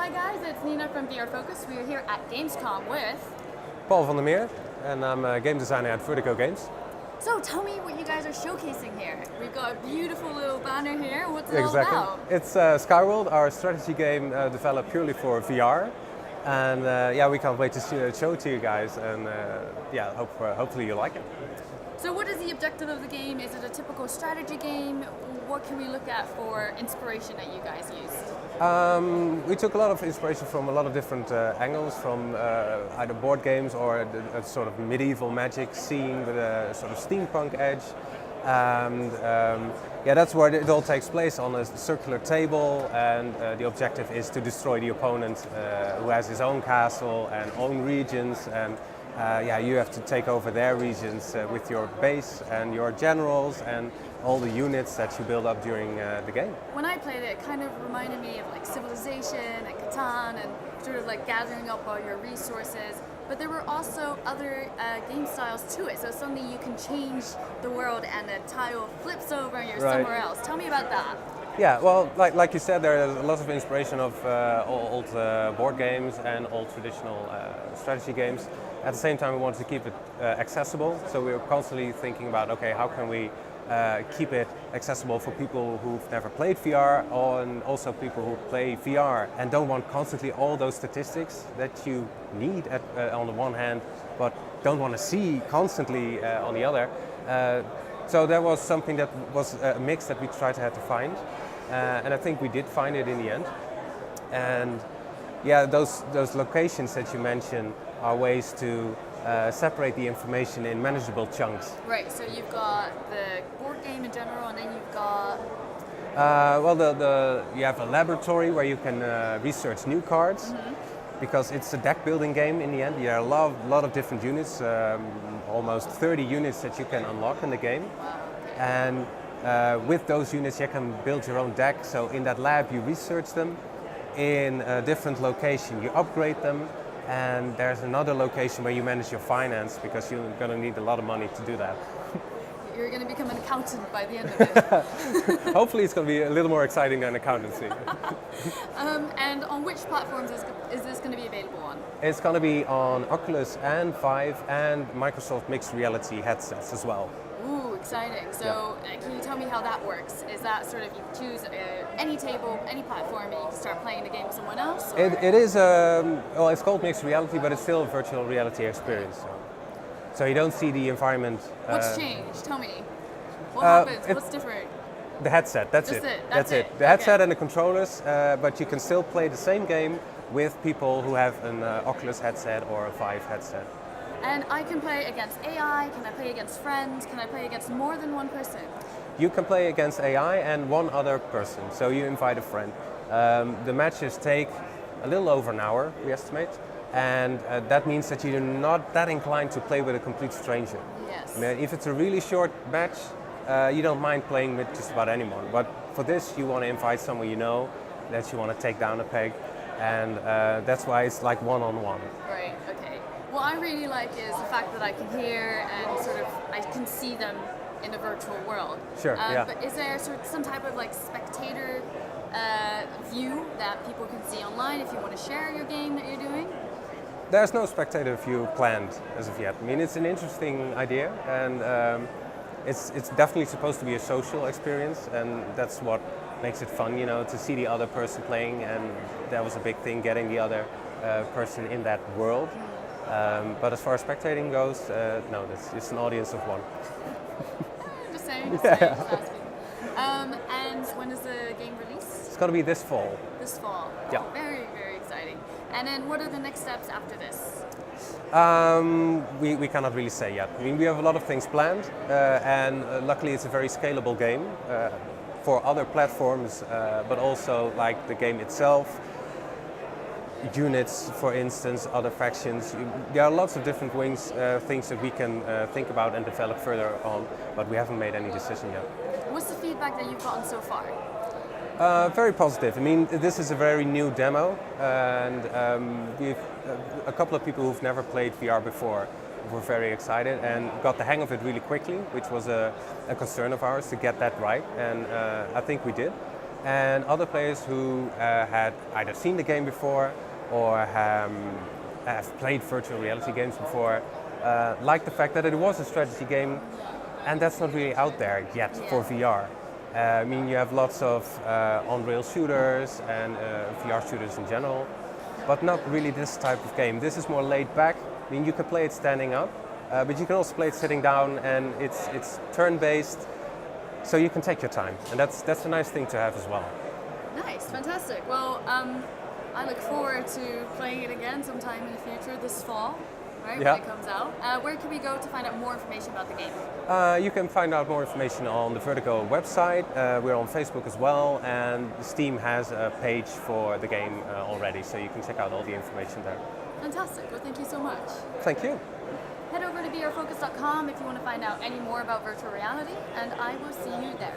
Hi guys, it's Nina from VR Focus. We are here at Gamescom with... Paul van der Meer, and I'm a game designer at Vertigo Games. So tell me what you guys are showcasing here. We've got a beautiful little banner here. What's it Exactly. all about? It's Skyworld, our strategy game developed purely for VR. And yeah, we can't wait to show it to you guys, and yeah, hopefully you like it. So what is the objective of the game? Is it a typical strategy game? What can we look at for inspiration that you guys used? We took a lot of inspiration from a lot of different angles, from either board games or a sort of medieval magic scene with a sort of steampunk edge. And yeah, that's where it all takes place, on a circular table, and the objective is to destroy the opponent who has his own castle and own regions, and yeah, you have to take over their regions with your base and your generals and all the units that you build up during the game. When I played it, it kind of reminded me of like Civilization and Catan, and sort of like gathering up all your resources. But there were also other game styles to it. So suddenly you can change the world and the tile flips over and you're somewhere else. Tell me about that. Yeah, well, like you said, there is a lot of inspiration of old board games and old traditional strategy games. At the same time, we wanted to keep it accessible. So we were constantly thinking about, okay, how can we keep it accessible for people who've never played VR, and also people who play VR and don't want constantly all those statistics that you need on the one hand, but don't want to see constantly on the other. So that was something that was a mix that we tried to find, and I think we did find it in the end. And yeah, those locations that you mentioned are ways to separate the information in manageable chunks. Right, so you've got the board game in general, and then you've got... Well, you have a laboratory where you can research new cards, because it's a deck building game in the end. There are a lot of different units, almost 30 units that you can unlock in the game. Wow. And with those units you can build your own deck. So in that lab you research them. In a different location you upgrade them. And there's another location where you manage your finance, because you're going to need a lot of money to do that. You're going to become an accountant by the end of it. Hopefully it's going to be a little more exciting than accountancy. And on which platforms is this going to be available on? It's going to be on Oculus and Vive and Microsoft mixed reality headsets as well. Ooh, exciting. So can you tell me how that works? Is that sort of you choose any table, any platform, and you can start playing the game with someone else? It is, well, it's called mixed reality, but it's still a virtual reality experience. So you don't see the environment. What's changed? Tell me. What happens? What's different? The headset, that's Just it. That's it. The headset and the controllers, but you can still play the same game with people who have an Oculus headset or a Vive headset. And I can play against AI, can I play against friends, can I play against more than one person? You can play against AI and one other person, so you invite a friend. The matches take a little over an hour, we estimate, and that means that you're not that inclined to play with a complete stranger. Yes. If it's a really short match, you don't mind playing with just about anyone, but for this you want to invite someone you know, that you want to take down a peg, and that's why it's like one-on-one. Right, okay. What I really like is the fact that I can hear and sort of I can see them in a virtual world. Sure, yeah. But is there sort of some type of like spectator view that people can see online if you want to share your game that you're doing? There's no spectator view planned as of yet. I mean, it's an interesting idea, and it's definitely supposed to be a social experience, and that's what makes it fun, you know, to see the other person playing, and that was a big thing, getting the other person in that world. But as far as spectating goes, no, it's an audience of one. Just saying. And when is the game released? It's going to be this fall. This fall. Yeah. Oh, very, very exciting. And then what are the next steps after this? We cannot really say yet. I mean, we have a lot of things planned, and luckily it's a very scalable game for other platforms, but also like the game itself. Units, for instance, other factions. There are lots of different things that we can think about and develop further on, but we haven't made any decision yet. What's the feedback that you've gotten so far? Very positive. I mean, this is a very new demo, and we've a couple of people who've never played VR before were very excited and got the hang of it really quickly, which was a concern of ours to get that right, and I think we did. and other players who had either seen the game before or have played virtual reality games before like the fact that it was a strategy game, and that's not really out there yet for VR. I mean, you have lots of on-rail shooters and VR shooters in general, but not really this type of game. This is more laid back. I mean, you can play it standing up, but you can also play it sitting down, and it's turn-based, so you can take your time, and that's a nice thing to have as well. Nice, fantastic. Well, I look forward to playing it again sometime in the future this fall, right, Yeah. when it comes out. Where can we go to find out more information about the game? You can find out more information on the Vertigo website. We're on Facebook as well, and Steam has a page for the game already, so you can check out all the information there. Fantastic. Well, thank you so much. Thank you. Head over to vrfocus.com if you want to find out any more about virtual reality, and I will see you there.